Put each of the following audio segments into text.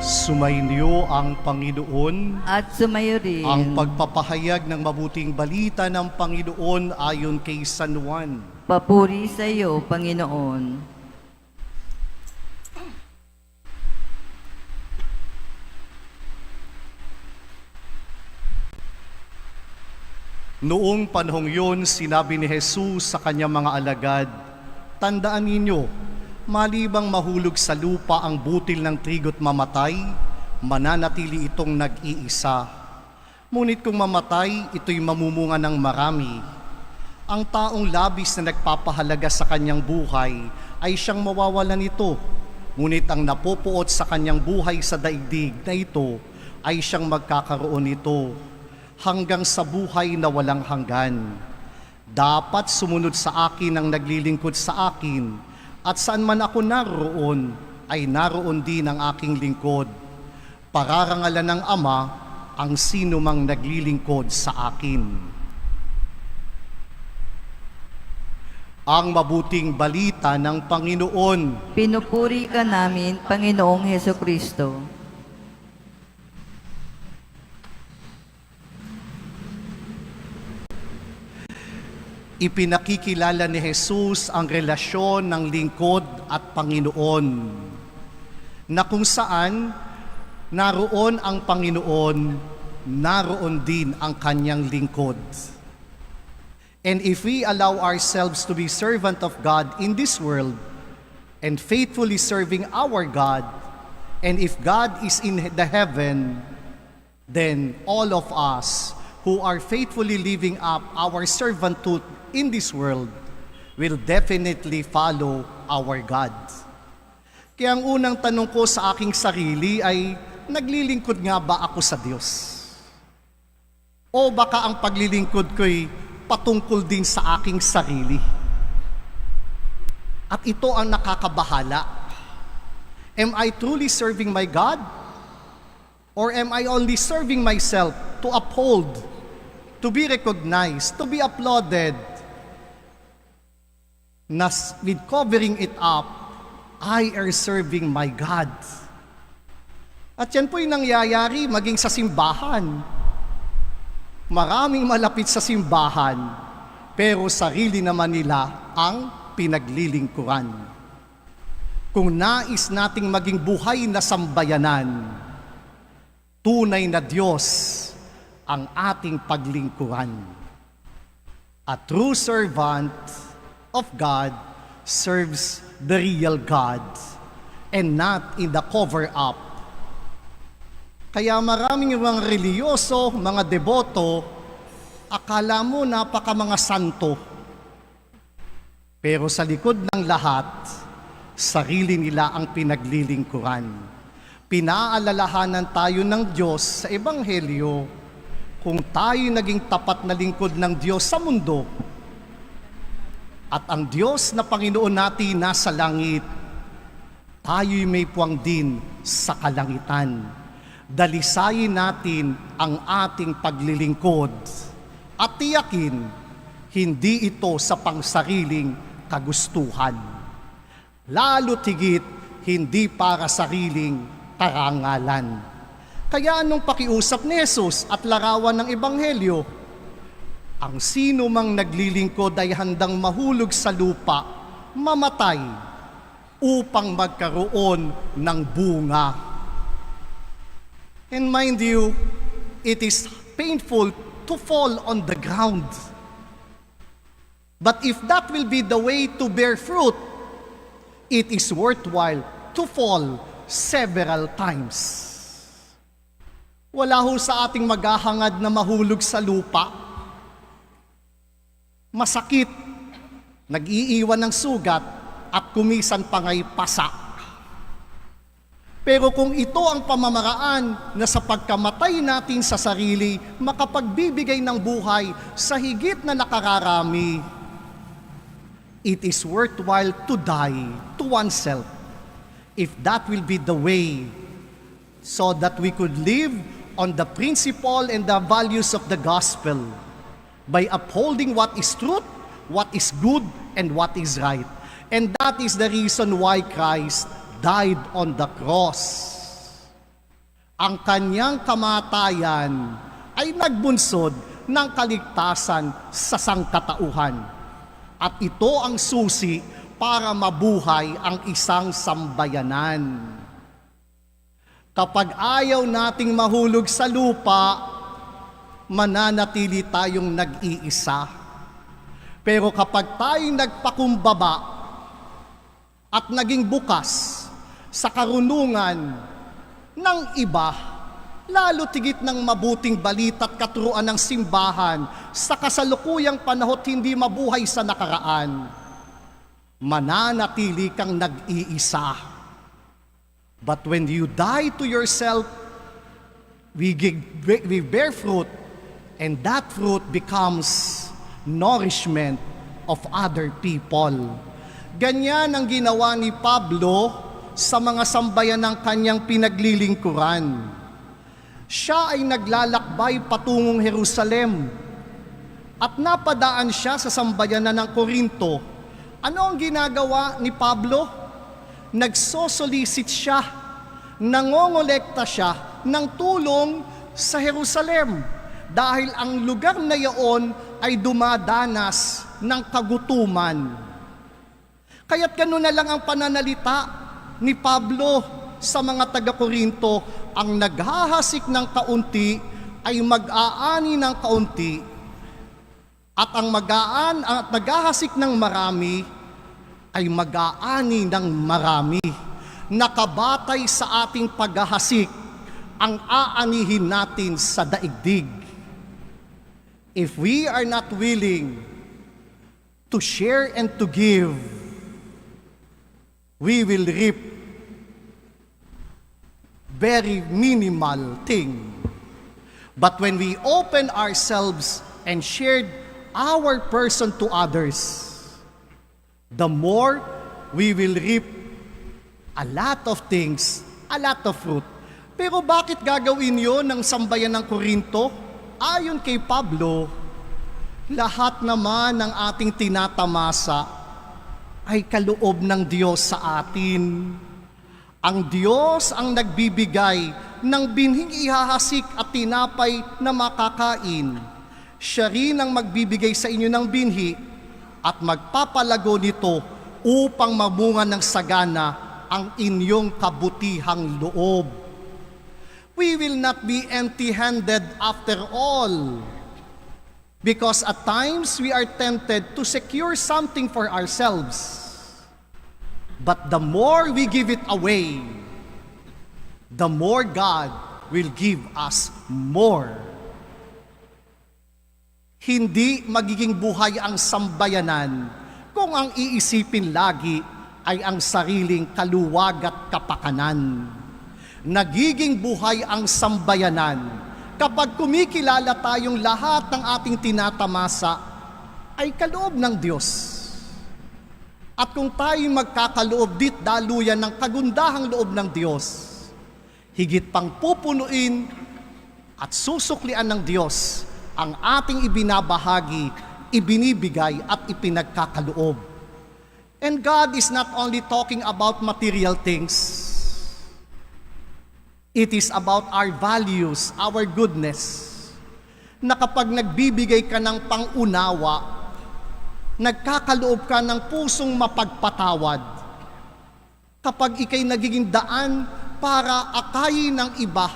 Sumainyo ang Panginoon. At sumayo rin Ang pagpapahayag ng mabuting balita ng Panginoon ayon kay San Juan. papuri sa iyo, Panginoon. Noong panahong yun, sinabi ni Jesus sa kanyang mga alagad, "Tandaan ninyo, malibang mahulog sa lupa ang butil ng trigo't mamatay, mananatili itong nag-iisa. Ngunit kung mamatay, ito'y mamumunga ng marami. Ang taong labis na nagpapahalaga sa kanyang buhay ay siyang mawawalan nito. Ngunit ang napupuot sa kanyang buhay sa daigdig na ito ay siyang magkakaroon nito hanggang sa buhay na walang hanggan. Dapat sumunod sa akin ang naglilingkod sa akin, at saan man ako naroon, ay naroon din ang aking lingkod. Pararangalan ng Ama ang sino mang naglilingkod sa akin." Ang mabuting balita ng Panginoon. Pinupuri ka namin, Panginoong Hesukristo. Ipinakikilala ni Jesus ang relasyon ng lingkod at Panginoon, na kung saan naroon ang Panginoon, naroon din ang kanyang lingkod. And if we allow ourselves to be servant of God in this world and faithfully serving our God, and if God is in the heaven, then all of us who are faithfully living up our servanthood in this world will definitely follow our God. Kaya ang unang tanong ko sa aking sarili ay, naglilingkod nga ba ako sa Diyos? O baka ang paglilingkod ko'y patungkol din sa aking sarili? At ito ang nakakabahala. Am I truly serving my God? Or am I only serving myself to uphold, to be recognized, to be applauded? With covering it up, I am serving my God. At yan po'y nangyayari maging sa simbahan. Maraming malapit sa simbahan, pero sarili naman nila ang pinaglilingkuran. Kung nais nating maging buhay na sambayanan, tunay na Diyos ang ating paglingkuran. A true servant of God serves the real God and not in the cover-up. Kaya maraming mga reliyoso, mga deboto, akala mo napaka mga santo. Pero sa likod ng lahat, sarili nila ang pinaglilingkuran. Pinaalalahanan tayo ng Diyos sa Ebanghelyo kung tayo naging tapat na lingkod ng Diyos sa mundo, at ang Diyos na Panginoon natin nasa langit, tayo'y may puwang din sa kalangitan. Dalisayin natin ang ating paglilingkod at tiyakin, hindi ito sa pangsariling kagustuhan. Lalo tigit, hindi para sariling karangalan. Kaya anong pakiusap ni Jesus at larawan ng Ebanghelyo? Ang sino mang naglilingkod ay handang mahulog sa lupa, mamatay, upang magkaroon ng bunga. And mind you, it is painful to fall on the ground. But if that will be the way to bear fruit, it is worthwhile to fall several times. Wala ho sa ating maghahangad na mahulog sa lupa. Masakit, nag-iiwan ng sugat, at kumisan pa nga'y pasa. Pero kung ito ang pamamaraan na sa pagkamatay natin sa sarili, makapagbibigay ng buhay sa higit na nakararami, it is worthwhile to die to oneself if that will be the way, so that we could live on the principle and the values of the gospel by upholding what is truth, what is good, and what is right. And that is the reason why Christ died on the cross. Ang kanyang kamatayan ay nagbunsod ng kaligtasan sa sangkatauhan. At ito ang susi para mabuhay ang isang sambayanan. Kapag ayaw nating mahulog sa lupa, mananatili tayong nag-iisa. Pero kapag tayo nagpakumbaba at naging bukas sa karunungan ng iba, lalo tigit ng mabuting balita at katuruan ng simbahan sa kasalukuyang panahon hindi mabuhay sa nakaraan, mananatili kang nag-iisa. But when you die to yourself, we bear fruit, and that fruit becomes nourishment of other people. Ganyan ang ginawa ni Pablo sa mga sambayan ng kanyang pinaglilingkuran. Siya ay naglalakbay patungong Jerusalem at napadaan siya sa sambayanan ng Korinto. Ano ang ginagawa ni Pablo? Nagsosolicit siya, nangongolekta siya ng tulong sa Jerusalem dahil ang lugar na iyon ay dumadanas ng kagutuman. Kaya't gano'n na lang ang pananalita ni Pablo sa mga taga-Korinto. Ang naghahasik ng kaunti ay mag-aani ng kaunti, at ang naghahasik ng marami ay mag-aani ng marami. Nakabatay sa ating paghahasik ang aanihin natin sa daigdig. If we are not willing to share and to give, we will reap very minimal thing. But when we open ourselves and shared our person to others, the more we will reap a lot of things, a lot of fruit. Pero bakit gagawin yon ng sambayan ng Korinto? Ayon kay Pablo, lahat naman ng ating tinatamasa ay kaloob ng Diyos sa atin. Ang Diyos ang nagbibigay ng binhing ihahasik at tinapay na makakain. Siya rin ang magbibigay sa inyo ng binhi at magpapalago nito upang mamunga ng sagana ang inyong kabutihang loob. We will not be empty-handed after all, because at times we are tempted to secure something for ourselves. But the more we give it away, the more God will give us more. Hindi magiging buhay ang sambayanan kung ang iisipin lagi ay ang sariling kaluwag at kapakanan. Nagiging buhay ang sambayanan kapag kumikilala tayong lahat ng ating tinatamasa ay kaloob ng Diyos. At kung tayo magkakaloob dit daluyan ng kagundahang loob ng Diyos, higit pang pupunuin at susuklian ng Diyos ang ating ibinabahagi, ibinibigay at ipinagkakaloob. And God is not only talking about material things. It is about our values, our goodness. Na kapag nagbibigay ka ng pangunawa, nagkakaloob ka ng pusong mapagpatawad. Kapag ikay nagiging daan para akayin ng iba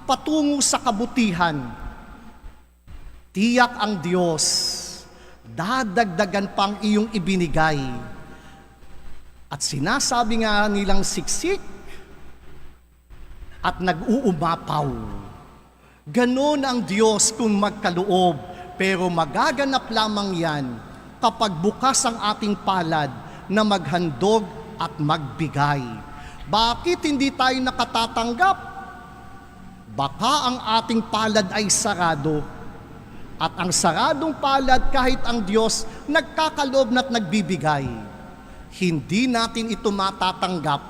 patungo sa kabutihan, tiyak ang Diyos, dadagdagan pang iyong ibinigay. At sinasabi nga nilang siksik at nag-uumapaw. Ganon ang Diyos kung magkaloob, pero magaganap lamang yan kapag bukas ang ating palad na maghandog at magbigay. Bakit hindi tayo nakatatanggap? Baka ang ating palad ay sarado. At ang saradong palad, kahit ang Diyos nagkakaloob na't nagbibigay, hindi natin ito matatanggap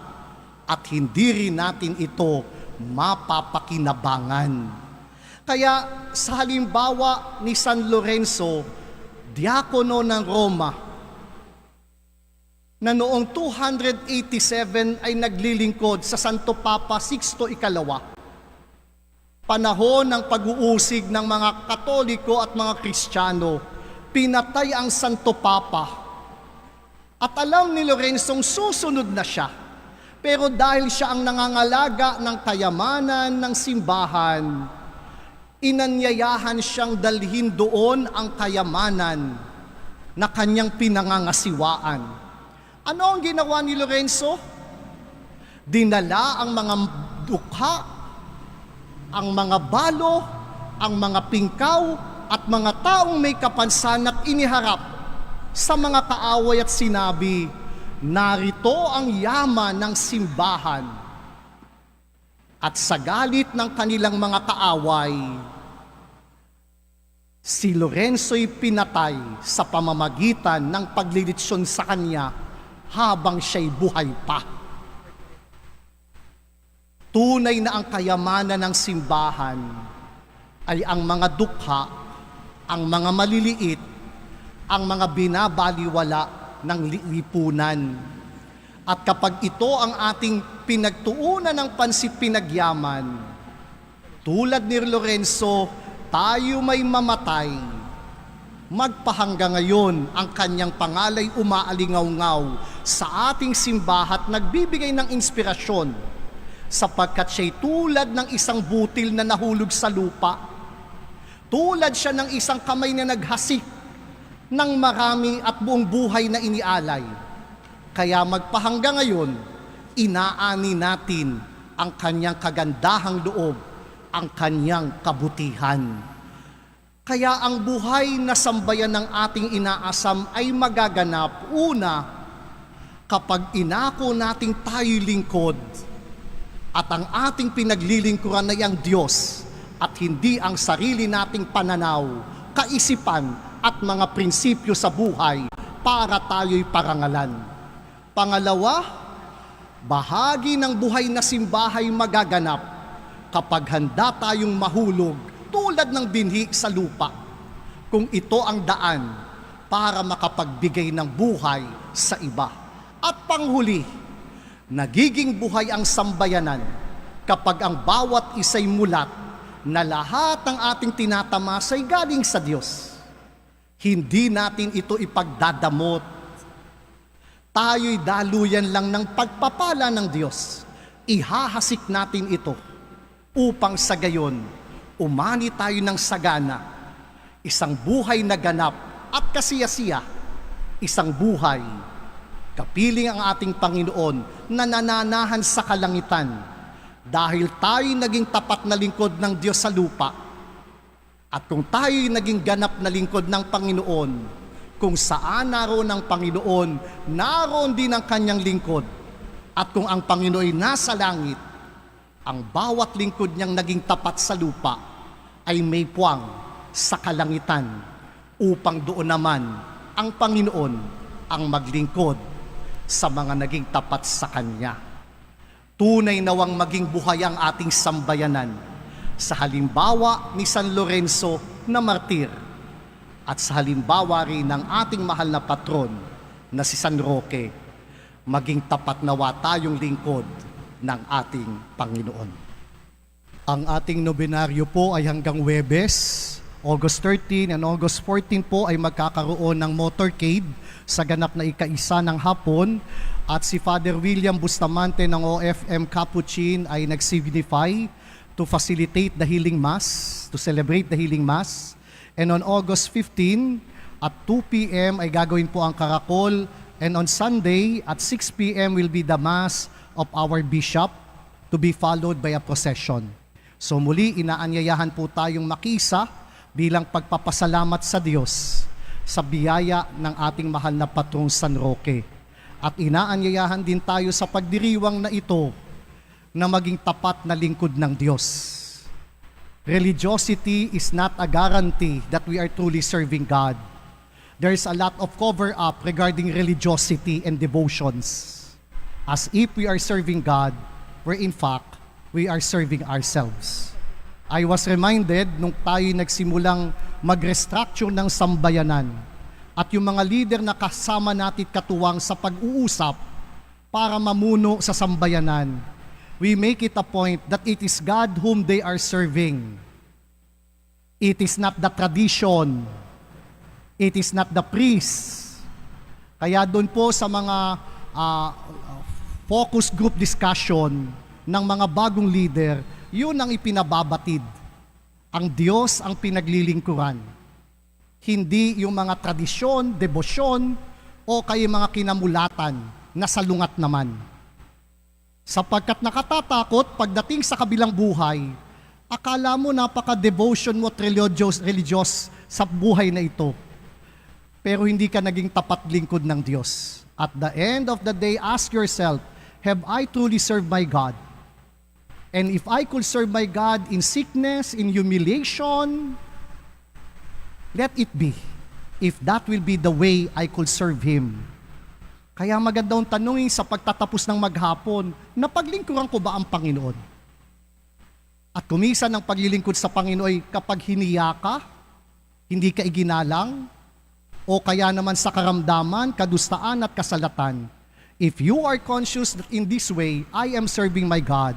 at hindi rin natin ito mapapakinabangan. Kaya sa halimbawa ni San Lorenzo, diakono ng Roma, na noong 287 ay naglilingkod sa Santo Papa Sixto Ikalawa. Panahon ng pag-uusig ng mga Katoliko at mga Kristiyano, pinatay ang Santo Papa. At alam ni Lorenzong susunod na siya. Pero dahil siya ang nangangalaga ng kayamanan ng simbahan, inanyayahan siyang dalhin doon ang kayamanan na kanyang pinangangasiwaan. Ano ang ginawa ni Lorenzo? Dinala ang mga dukha, ang mga balo, ang mga pingkaw, at mga taong may kapansanan at iniharap sa mga kaaway at sinabi, narito ang yaman ng simbahan. At sa galit ng kanilang mga kaaway, si Lorenzo'y pinatay sa pamamagitan ng paglilitsyon sa kanya habang siya'y buhay pa. Tunay na ang kayamanan ng simbahan ay ang mga dukha, ang mga maliliit, ang mga binabaliwala ng lipunan. At kapag ito ang ating pinagtuunan ng pansit pinagyaman, tulad ni Lorenzo, tayo may mamatay. Magpahangga ngayon ang kanyang pangalay umaalingaw-ngaw sa ating simbahan, nagbibigay ng inspirasyon sapagkat siya'y tulad ng isang butil na nahulog sa lupa. Tulad siya ng isang kamay na naghasik ng marami at buong buhay na inialay. Kaya magpahangga ngayon, inaani natin ang kanyang kagandahang loob, ang kanyang kabutihan. Kaya ang buhay na sambayan ng ating inaasam ay magaganap, una, kapag inako nating tayo'y lingkod, at ang ating pinaglilingkuran ay ang Diyos at hindi ang sarili nating pananaw, kaisipan at mga prinsipyo sa buhay para tayo'y parangalan. Pangalawa, bahagi ng buhay na simbahay magaganap kapag handa tayong mahulog tulad ng binhi sa lupa, kung ito ang daan para makapagbigay ng buhay sa iba. At panghuli, nagiging buhay ang sambayanan kapag ang bawat isa'y mulat na lahat ng ating tinatamas ay galing sa Diyos. Hindi natin ito ipagdadamot. Tayo'y daluyan lang ng pagpapala ng Diyos. Ihahasik natin ito upang sa gayon, umani tayo ng sagana, isang buhay na ganap at kasiyasiya, isang buhay kapiling ang ating Panginoon na nananahan sa kalangitan dahil tayo naging tapat na lingkod ng Diyos sa lupa. At kung tayo naging ganap na lingkod ng Panginoon, kung saan naroon ang Panginoon, naroon din ang kanyang lingkod. At kung ang Panginoon ay nasa langit, ang bawat lingkod niyang naging tapat sa lupa ay may puwang sa kalangitan upang doon naman ang Panginoon ang maglingkod sa mga naging tapat sa Kanya. Tunay nawang maging buhay ang ating sambayanan sa halimbawa ni San Lorenzo na martir at sa halimbawa rin ng ating mahal na patron na si San Roque. Maging tapat nawa tayong lingkod ng ating Panginoon. Ang ating nobinaryo po ay hanggang Huwebes, August 13 and August 14 po ay magkakaroon ng motorcade sa ganap na ika-1 ng hapon, at si Father William Bustamante ng OFM Capuchin ay nag-signify to facilitate the healing mass, to celebrate the healing mass. And on August 15 at 2 p.m. ay gagawin po ang karakol, and on Sunday at 6 p.m. will be the mass of our bishop to be followed by a procession. So muli, inaanyayahan po tayong makisa bilang pagpapasalamat sa Diyos sa biyaya ng ating mahal na patrong San Roque. At inaanyayahan din tayo sa pagdiriwang na ito na maging tapat na lingkod ng Diyos. Religiosity is not a guarantee that we are truly serving God. There is a lot of cover-up regarding religiosity and devotions. As if we are serving God, where in fact, we are serving ourselves. I was reminded nung tayo nagsimulang mag-restructure ng sambayanan at yung mga leader na kasama natin katuwang sa pag-uusap para mamuno sa sambayanan, we make it a point that it is God whom they are serving. It is not the tradition. It is not the priest. Kaya doon po sa mga focus group discussion ng mga bagong leader, yun ang ipinababatid. Ang Diyos ang pinaglilingkuran. Hindi yung mga tradisyon, debosyon, o kaya mga kinamulatan na salungat naman. Sapagkat nakatatakot pagdating sa kabilang buhay, akala mo napaka-devotion mo at religious sa buhay na ito. Pero hindi ka naging tapat lingkod ng Diyos. At the end of the day, ask yourself, have I truly served my God? And if I could serve my God in sickness, in humiliation, let it be. If that will be the way I could serve Him. Kaya magandang tanungin sa pagtatapos ng maghapon, napaglingkuran ko ba ang Panginoon? At kumisan ng paglilingkod sa Panginoon ay kapag hiniya ka, hindi ka iginalang, o kaya naman sa karamdaman, kadustaan at kasalatan. If you are conscious that in this way, I am serving my God,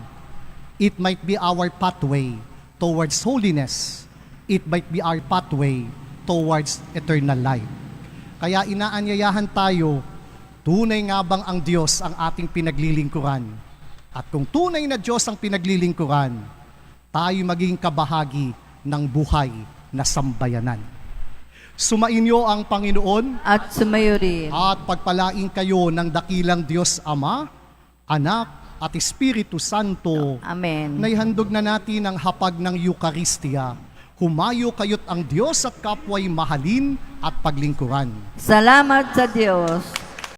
it might be our pathway towards holiness. It might be our pathway towards eternal life. Kaya inaanyayahan tayo, tunay nga bang ang Diyos ang ating pinaglilingkuran? At kung tunay na Diyos ang pinaglilingkuran, tayo maging kabahagi ng buhay na sambayanan. Sumainyo ang Panginoon At sumayo rin. at pagpalain kayo ng dakilang Diyos Ama, Anak at Espiritu Santo. Amen. Naihandog na natin ang hapag ng Eucharistia. Humayo kayo't ang Diyos at kapwa'y mahalin at paglingkuran. Salamat sa Diyos.